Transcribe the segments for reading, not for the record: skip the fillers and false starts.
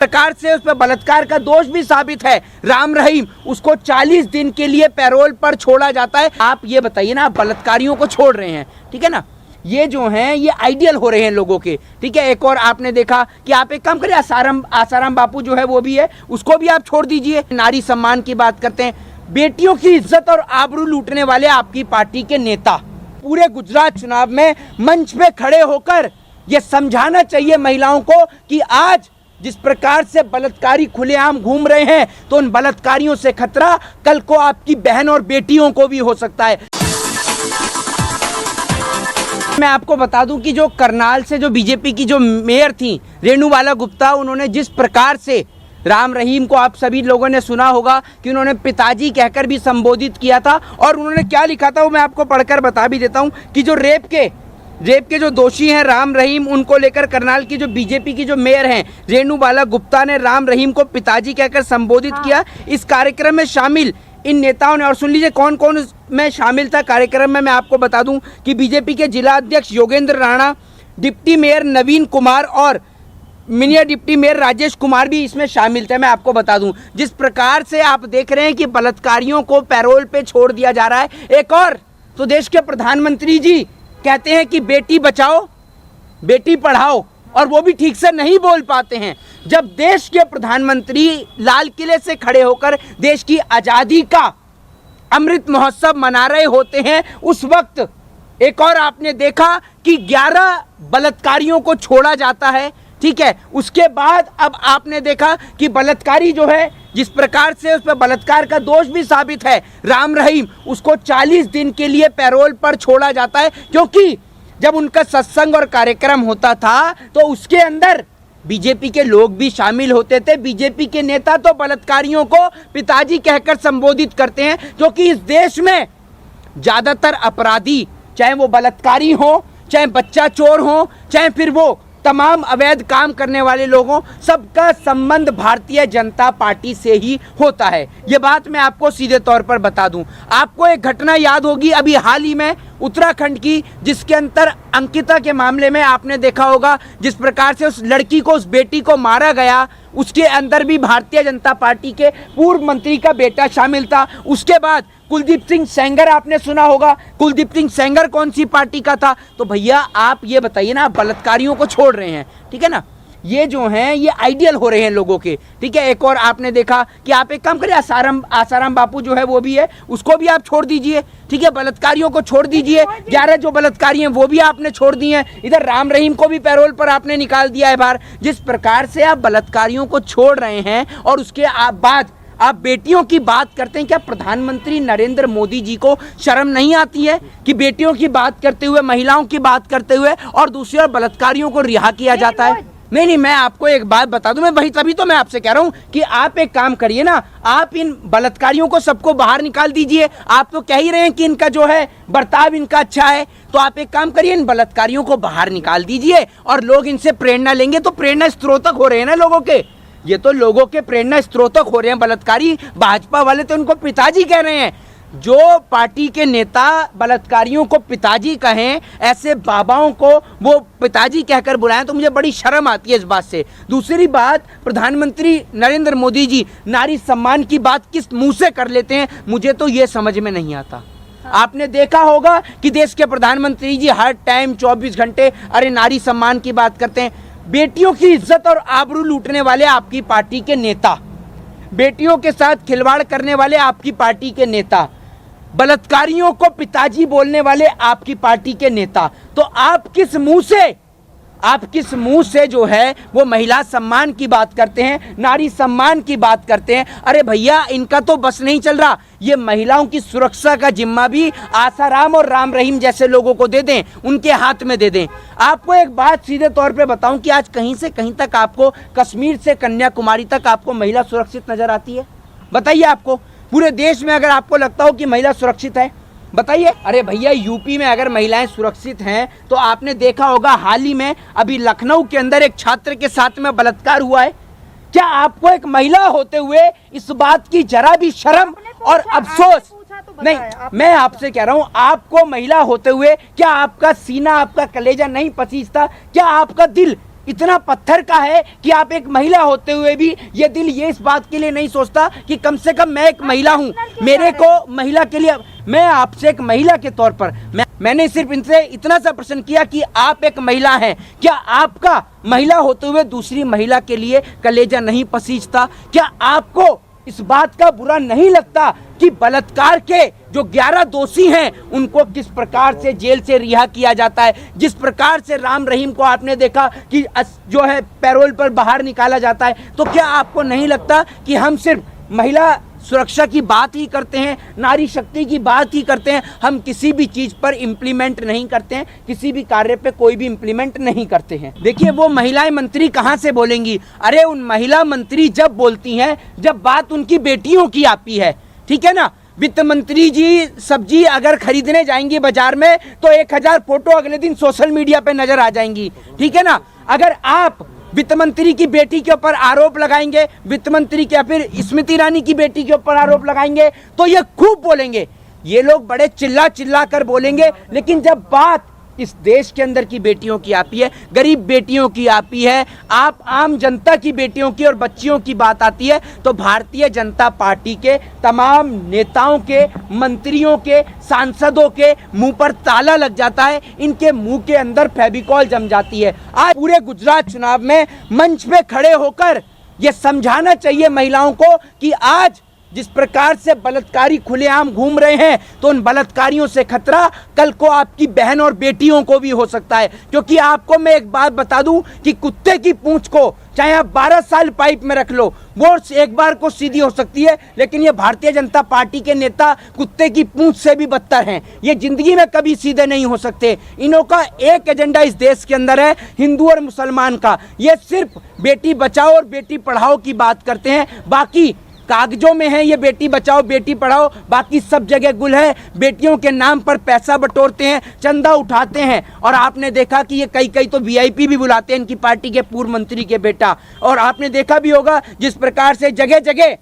प्रकार से उस पर बलात्कार का दोष भी साबित है। राम रहीम, उसको 40 दिन के लिए पैरोल पर छोड़ा जाता है। आप ये बताइए ना, आप बलात्कारियों को छोड़ रहे हैं, ठीक है ना, ये जो हैं ये आइडियल हो रहे हैं लोगों के, ठीक है। एक और आपने देखा कि आप एक काम करिए, आसाराम बापू जो है वो भी है, उसको भी आप छोड़ दीजिए। नारी सम्मान की बात करते हैं, बेटियों की इज्जत और आबरू लूटने वाले आपकी पार्टी के नेता पूरे गुजरात चुनाव में मंच पे खड़े होकर ये समझाना चाहिए महिलाओं को कि आज जिस प्रकार से बलात्कारी खुलेआम घूम रहे हैं तो उन बलात्कारियों से खतरा कल को आपकी बहन और बेटियों को भी हो सकता है। मैं आपको बता दूं कि जो करनाल से जो बीजेपी की जो मेयर थी रेणुबाला गुप्ता, उन्होंने जिस प्रकार से राम रहीम को, आप सभी लोगों ने सुना होगा कि उन्होंने पिताजी कहकर भी संबोधित किया था, और उन्होंने क्या लिखा था वो मैं आपको पढ़कर बता भी देता हूं कि जो रेप के जो दोषी हैं राम रहीम, उनको लेकर करनाल की जो बीजेपी की जो मेयर हैं रेणुबाला गुप्ता ने राम रहीम को पिताजी कहकर संबोधित किया। इस कार्यक्रम में शामिल इन नेताओं ने, और सुन लीजिए कौन कौन में शामिल था कार्यक्रम में, मैं आपको बता दूं कि बीजेपी के जिला अध्यक्ष योगेंद्र राणा, डिप्टी मेयर नवीन कुमार और मिनिया डिप्टी मेयर राजेश कुमार भी इसमें शामिल थे। मैं आपको बता दूं जिस प्रकार से आप देख रहे हैं कि बलात्कारियों को पैरोल पे छोड़ दिया जा रहा है। एक और तो देश के प्रधानमंत्री जी कहते हैं कि बेटी बचाओ बेटी पढ़ाओ, और वो भी ठीक से नहीं बोल पाते हैं। जब देश के प्रधानमंत्री लाल किले से खड़े होकर देश की आज़ादी का अमृत महोत्सव मना रहे होते हैं, उस वक्त एक और आपने देखा कि 11 बलात्कारियों को छोड़ा जाता है, ठीक है। उसके बाद अब आपने देखा कि बलात्कारी जो है जिस प्रकार से उस पर बलात्कार का दोष भी साबित है, राम रहीम, उसको 40 दिन के लिए पैरोल पर छोड़ा जाता है, क्योंकि जब उनका सत्संग और कार्यक्रम होता था तो उसके अंदर बीजेपी के लोग भी शामिल होते थे। बीजेपी के नेता तो बलात्कारियों को पिताजी कहकर संबोधित करते हैं, क्योंकि इस देश में ज़्यादातर अपराधी, चाहे वो बलात्कारी हो, चाहे बच्चा चोर हो, चाहे फिर वो तमाम अवैध काम करने वाले लोगों, सबका संबंध भारतीय जनता पार्टी से ही होता है। ये बात मैं आपको सीधे तौर पर बता दूं। आपको एक घटना याद होगी अभी हाल ही में उत्तराखंड की, जिसके अंदर अंकिता के मामले में आपने देखा होगा जिस प्रकार से उस लड़की को, उस बेटी को मारा गया, उसके अंदर भी भारतीय जनता पार्टी के पूर्व मंत्री का बेटा शामिल था। उसके बाद कुलदीप सिंह सेंगर, आपने सुना होगा, कुलदीप सिंह सेंगर कौन सी पार्टी का था। तो भैया आप ये बताइए ना, आप बलात्कारियों को छोड़ रहे हैं, ठीक है ना, ये जो हैं ये आइडियल हो रहे हैं लोगों के, ठीक है। एक और आपने देखा कि आप एक काम करिए, आसाराम बापू जो है वो भी है, उसको भी आप छोड़ दीजिए, ठीक है। बलात्कारियों को छोड़ दीजिए, 11 जो बलात्कारी हैं वो भी आपने छोड़ दिए हैं। इधर राम रहीम को भी पैरोल पर आपने निकाल दिया है बाहर। जिस प्रकार से आप बलात्कारियों को छोड़ रहे हैं और उसके बाद आप बेटियों की बात करते हैं, क्या प्रधानमंत्री नरेंद्र मोदी जी को शर्म नहीं आती है कि बेटियों की बात करते हुए, महिलाओं की बात करते हुए और दूसरी ओर बलात्कारियों को रिहा किया जाता है? नहीं, मैं आपको एक बात बता दूं, मैं वही तभी तो मैं आपसे कह रहा हूं कि आप एक काम करिए ना, आप इन बलात्कारियों को सबको बाहर निकाल दीजिए। आप तो कह ही रहे हैं कि इनका जो है बर्ताव इनका अच्छा है, तो आप एक काम करिए, इन बलात्कारियों को बाहर निकाल दीजिए और लोग इनसे प्रेरणा लेंगे। तो प्रेरणा स्त्रोतक हो रहे हैं ना लोगों के, ये तो लोगों के प्रेरणा स्त्रोतक हो रहे हैं बलात्कारी। भाजपा वाले तो उनको पिताजी कह रहे हैं। जो पार्टी के नेता बलात्कारियों को पिताजी कहें, ऐसे बाबाओं को वो पिताजी कहकर बुलाएं, तो मुझे बड़ी शर्म आती है इस बात से। दूसरी बात, प्रधानमंत्री नरेंद्र मोदी जी नारी सम्मान की बात किस मुंह से कर लेते हैं, मुझे तो ये समझ में नहीं आता। आपने देखा होगा कि देश के प्रधानमंत्री जी हर टाइम 24 घंटे अरे नारी सम्मान की बात करते हैं। बेटियों की इज्जत और आबरू लूटने वाले आपकी पार्टी के नेता, बेटियों के साथ खिलवाड़ करने वाले आपकी पार्टी के नेता, बलात्कारियों को पिताजी बोलने वाले आपकी पार्टी के नेता, तो आप किस मुंह से जो है वो महिला सम्मान की बात करते हैं, नारी सम्मान की बात करते हैं? अरे भैया, इनका तो बस नहीं चल रहा। ये महिलाओं की सुरक्षा का जिम्मा भी आसाराम और राम रहीम जैसे लोगों को दे दें, उनके हाथ में दे दें। आपको एक बात सीधे तौर पे बताऊं कि आज कहीं से कहीं तक आपको, कश्मीर से कन्याकुमारी तक आपको महिला सुरक्षित नजर आती है? बताइए, आपको पूरे देश में अगर आपको लगता हो कि महिला सुरक्षित है, बताइए। अरे भैया, यूपी में अगर महिलाएं सुरक्षित हैं तो आपने देखा होगा हाल ही में अभी लखनऊ के अंदर एक छात्र के साथ में बलात्कार हुआ है। क्या आपको एक महिला होते हुए इस बात की जरा भी शर्म और अफसोस नहीं? मैं आपसे कह रहा हूं, आपको महिला होते हुए क्या आपका सीना, आपका कलेजा नहीं पसीजता? क्या आपका दिल इतना पत्थर का है कि आप एक महिला होते हुए भी ये दिल ये इस बात के लिए नहीं सोचता कि कम से कम मैं एक महिला हूं, मेरे को महिला के लिए, मैं आपसे एक महिला के तौर पर मैंने सिर्फ इनसे इतना सा प्रश्न किया कि आप एक महिला हैं, क्या आपका महिला होते हुए दूसरी महिला के लिए कलेजा नहीं पसीजता? क्या आपको इस बात का बुरा नहीं लगता कि बलात्कार के जो 11 दोषी हैं उनको किस प्रकार से जेल से रिहा किया जाता है, जिस प्रकार से राम रहीम को आपने देखा कि जो है पैरोल पर बाहर निकाला जाता है? तो क्या आपको नहीं लगता कि हम सिर्फ महिला सुरक्षा की बात ही करते हैं, नारी शक्ति की बात ही करते हैं, हम किसी भी चीज पर इम्प्लीमेंट नहीं करते हैं, किसी भी कार्य पे कोई भी इम्प्लीमेंट नहीं करते हैं? देखिए वो महिलाएं मंत्री कहां से बोलेंगी? अरे उन महिला मंत्री जब बोलती हैं जब बात उनकी बेटियों की आती है, ठीक है ना। वित्त मंत्री जी सब्जी अगर खरीदने जाएंगी बाजार में तो 1000 फोटो अगले दिन सोशल मीडिया पे नजर आ जाएंगी, ठीक है ना। अगर आप वित्त मंत्री की बेटी के ऊपर आरोप लगाएंगे, वित्त मंत्री के या फिर स्मृति ईरानी की बेटी के ऊपर आरोप लगाएंगे तो ये खूब बोलेंगे, ये लोग बड़े चिल्ला चिल्ला कर बोलेंगे। लेकिन जब बात इस देश के अंदर की बेटियों की आती है, गरीब बेटियों की आती है, आप आम जनता की बेटियों की और बच्चियों की बात आती है, तो भारतीय जनता पार्टी के तमाम नेताओं के, मंत्रियों के, सांसदों के मुंह पर ताला लग जाता है, इनके मुंह के अंदर फेविकॉल जम जाती है। आज पूरे गुजरात चुनाव में मंच पे खड़े होकर यह समझाना चाहिए महिलाओं को कि आज जिस प्रकार से बलात्कारी खुलेआम घूम रहे हैं तो उन बलात्कारियों से खतरा कल को आपकी बहन और बेटियों को भी हो सकता है। क्योंकि आपको मैं एक बात बता दूं कि कुत्ते की पूंछ को चाहे आप 12 साल पाइप में रख लो, वो एक बार को सीधी हो सकती है, लेकिन ये भारतीय जनता पार्टी के नेता कुत्ते की पूंछ से भी बदतर हैं। ये जिंदगी में कभी सीधे नहीं हो सकते। इन्हों का एक एजेंडा इस देश के अंदर है हिंदू और मुसलमान का। ये सिर्फ बेटी बचाओ और बेटी पढ़ाओ की बात करते हैं, बाकी कागजों में है ये बेटी बचाओ बेटी पढ़ाओ, बाकी सब जगह गुल है। बेटियों के नाम पर पैसा बटोरते हैं, चंदा उठाते हैं, और आपने देखा कि ये कई तो वीआईपी भी बुलाते हैं इनकी पार्टी के पूर्व मंत्री के बेटा। और आपने देखा भी होगा जिस प्रकार से जगह जगह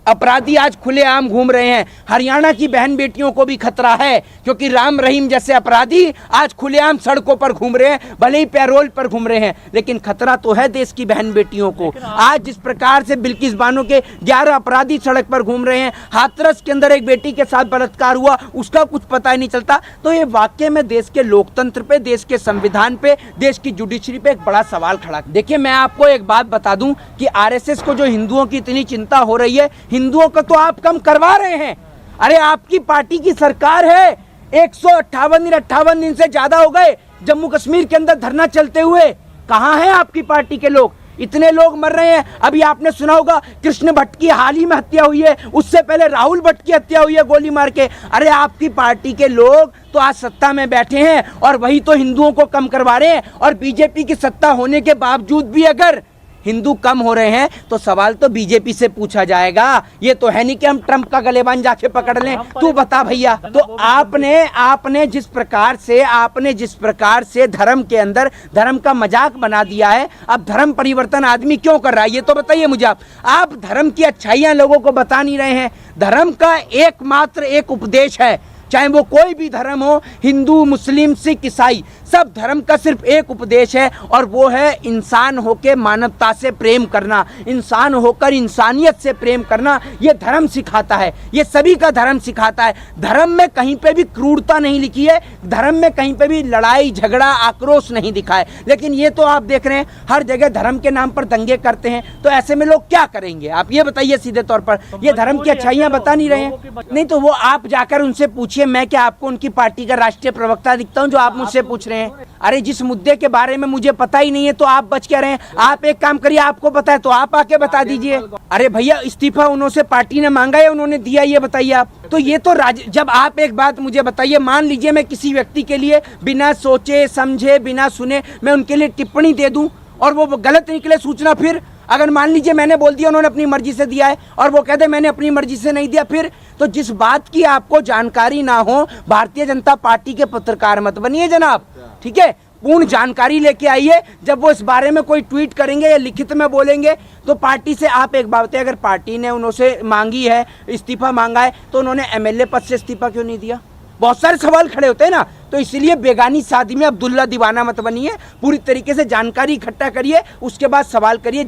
अपराधी आज खुलेआम घूम रहे हैं। हरियाणा की बहन बेटियों को भी खतरा है क्योंकि राम रहीम जैसे अपराधी आज खुलेआम सड़कों पर घूम रहे हैं, भले ही पैरोल पर घूम रहे हैं, लेकिन खतरा तो है देश की बहन बेटियों को। आज जिस प्रकार से बिल्किस बानो के 11 अपराधी सड़क पर घूम रहे हैं, हाथरस के अंदर एक बेटी के साथ बलात्कार हुआ, उसका कुछ पता ही नहीं चलता। तो ये वाकई में देश के लोकतंत्र पे, देश के संविधान पे, देश की जुडिशरी पे एक बड़ा सवाल खड़ा। देखिए मैं आपको एक बात बता दूं कि आरएसएस को जो हिंदुओं की इतनी चिंता हो रही है, हिंदुओं को तो आप कम करवा रहे हैं। अरे आपकी पार्टी की सरकार है, 158 दिन से ज्यादा हो गए जम्मू कश्मीर के अंदर धरना चलते हुए। कहां है आपकी पार्टी के लोग? इतने लोग मर रहे हैं। अभी आपने सुना होगा कृष्ण भट्ट की हाल ही में हत्या हुई है, उससे पहले राहुल भट्ट की हत्या हुई है गोली मार के। अरे आपकी पार्टी के लोग तो आज सत्ता में बैठे हैं और वही तो हिंदुओं को कम करवा रहे हैं। और बीजेपी की सत्ता होने के बावजूद भी अगर हिंदू कम हो रहे हैं तो सवाल तो बीजेपी से पूछा जाएगा। ये तो है नहीं कि हम ट्रंप का गलेबान जाके पकड़ लें। तू बता भैया, तो आपने जिस प्रकार से धर्म के अंदर धर्म का मजाक बना दिया है, अब धर्म परिवर्तन आदमी क्यों कर रहा है ये तो बताइए मुझे। आप धर्म की अच्छाइयां लोगों को बता नहीं रहे हैं। धर्म का एकमात्र एक उपदेश है, चाहे वो कोई भी धर्म हो, हिंदू, मुस्लिम, सिख, ईसाई, सब धर्म का सिर्फ एक उपदेश है और वो है इंसान होकर मानवता से प्रेम करना, इंसान होकर इंसानियत से प्रेम करना। ये धर्म सिखाता है, ये सभी का धर्म सिखाता है। धर्म में कहीं पे भी क्रूरता नहीं लिखी है, धर्म में कहीं पे भी लड़ाई झगड़ा आक्रोश नहीं दिखा है। लेकिन ये तो आप देख रहे हैं हर जगह धर्म के नाम पर दंगे करते हैं। तो ऐसे में लोग क्या करेंगे आप ये बताइए सीधे तौर पर। ये धर्म की अच्छाइयां बता नहीं रहे हैं। नहीं तो वो आप जाकर उनसे पूछिए। मैं क्या आपको उनकी पार्टी का राष्ट्रीय प्रवक्ता दिखता हूं जो आप मुझसे पूछ रहे हैं? अरे जिस मुद्दे के बारे में मुझे पता ही नहीं है तो आप बच क्या रहे हैं? आप एक काम करिए, आपको पता है तो आप आके बता दीजिए। अरे भैया इस्तीफा उन्होंने पार्टी ने मांगा या उन्होंने दिया, ये बताइए आप। तो ये तो जब आप एक बात मुझे बताइए, मान लीजिए मैं किसी व्यक्ति के लिए बिना सोचे समझे बिना सुने मैं उनके लिए टिप्पणी दे दूं और वो गलत निकले सूचना, फिर अगर मान लीजिए मैंने बोल दिया उन्होंने अपनी मर्जी से दिया है और वो कहते मैंने अपनी मर्जी से नहीं दिया, फिर तो जिस बात की आपको जानकारी ना हो, भारतीय जनता पार्टी के पत्रकार मत बनिए जनाब, ठीक है। पूर्ण जानकारी लेके आइए। जब वो इस बारे में कोई ट्वीट करेंगे या लिखित में बोलेंगे तो पार्टी से आप एक बात बताइए, अगर पार्टी ने उनसे मांगी है, इस्तीफा मांगा है, तो उन्होंने एमएलए पद से इस्तीफा क्यों नहीं दिया? बहुत सारे सवाल खड़े होते हैं ना। तो इसलिए बेगानी शादी में अब्दुल्ला दीवाना मत बनिए, पूरी तरीके से जानकारी इकट्ठा करिए, उसके बाद सवाल करिए।